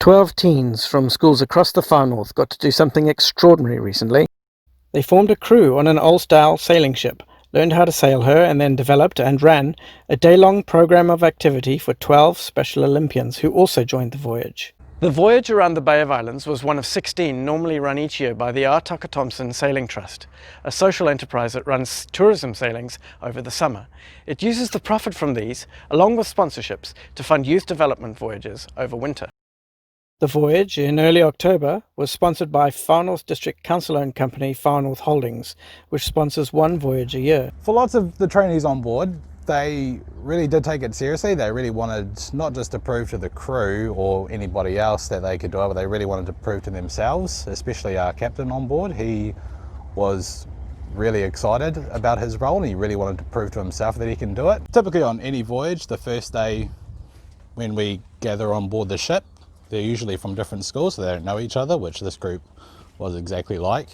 12 teens from schools across the far north got to do something extraordinary recently. They formed a crew on an old-style sailing ship, learned how to sail her, and then developed and ran a day-long program of activity for 12 Special Olympians who also joined the voyage. The voyage around the Bay of Islands was one of 16 normally run each year by the Tucker Thompson Sailing Trust, a social enterprise that runs tourism sailings over the summer. It uses the profit from these, along with sponsorships, to fund youth development voyages over winter. The voyage, in early October, was sponsored by Far North District Council-owned company Far North Holdings, which sponsors one voyage a year. For lots of the trainees on board, they really did take it seriously. They really wanted not just to prove to the crew or anybody else that they could do it, but they really wanted to prove to themselves, especially our captain on board. He was really excited about his role and he really wanted to prove to himself that he can do it. Typically on any voyage, the first day when we gather on board the ship, they're usually from different schools, so they don't know each other, which this group was exactly like.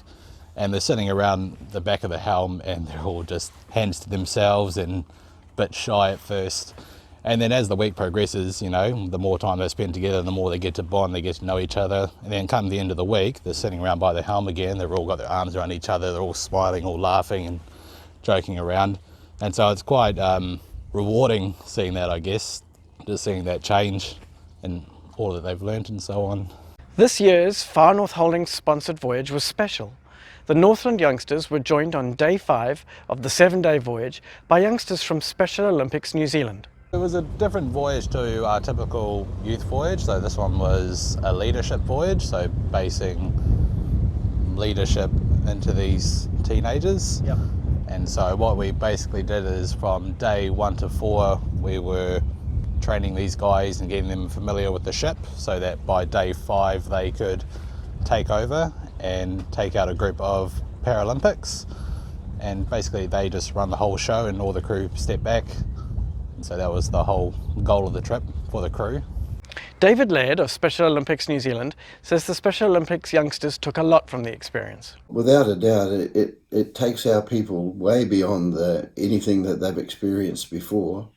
And they're sitting around the back of the helm and they're all just hands to themselves and a bit shy at first. And then as the week progresses, you know, the more time they spend together, the more they get to bond, they get to know each other. And then come the end of the week, they're sitting around by the helm again, they've all got their arms around each other, they're all smiling, all laughing and joking around. And so it's quite rewarding seeing that, I guess, just seeing that change and all that they've learnt and so on. This year's Far North Holdings sponsored voyage was special. The Northland youngsters were joined on day 5 of the 7-day voyage by youngsters from Special Olympics New Zealand. It was a different voyage to our typical youth voyage, so this one was a leadership voyage, so basing leadership into these teenagers. Yep. And so what we basically did is from day 1 to 4 we were training these guys and getting them familiar with the ship so that by day 5 they could take over and take out a group of Paralympics, and basically they just run the whole show and all the crew step back. And so that was the whole goal of the trip for the crew. David Laird of Special Olympics New Zealand says the Special Olympics youngsters took a lot from the experience. Without a doubt, it takes our people way beyond anything that they've experienced before.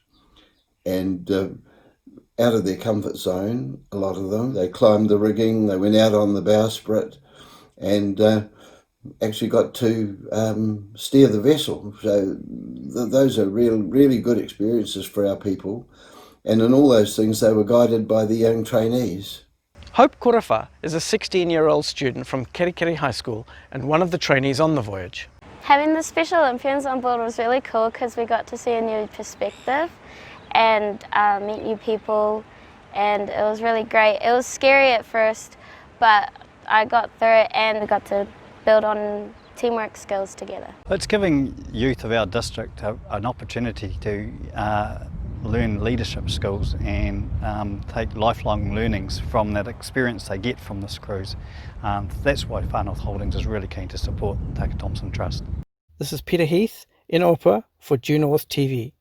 And out of their comfort zone, a lot of them. They climbed the rigging, they went out on the bowsprit and actually got to steer the vessel. So those are really good experiences for our people. And in all those things, they were guided by the young trainees. Hope Korafa is a 16-year-old student from Kerikeri High School and one of the trainees on the voyage. Having the Special Olympians on board was really cool because we got to see a new perspective and meet new people, and it was really great. It was scary at first, but I got through it and we got to build on teamwork skills together. It's giving youth of our district an opportunity to learn leadership skills and take lifelong learnings from that experience they get from this cruise. That's why Far North Holdings is really keen to support Tucker Thompson Trust. This is Peter Heath in Auckland for Due North TV.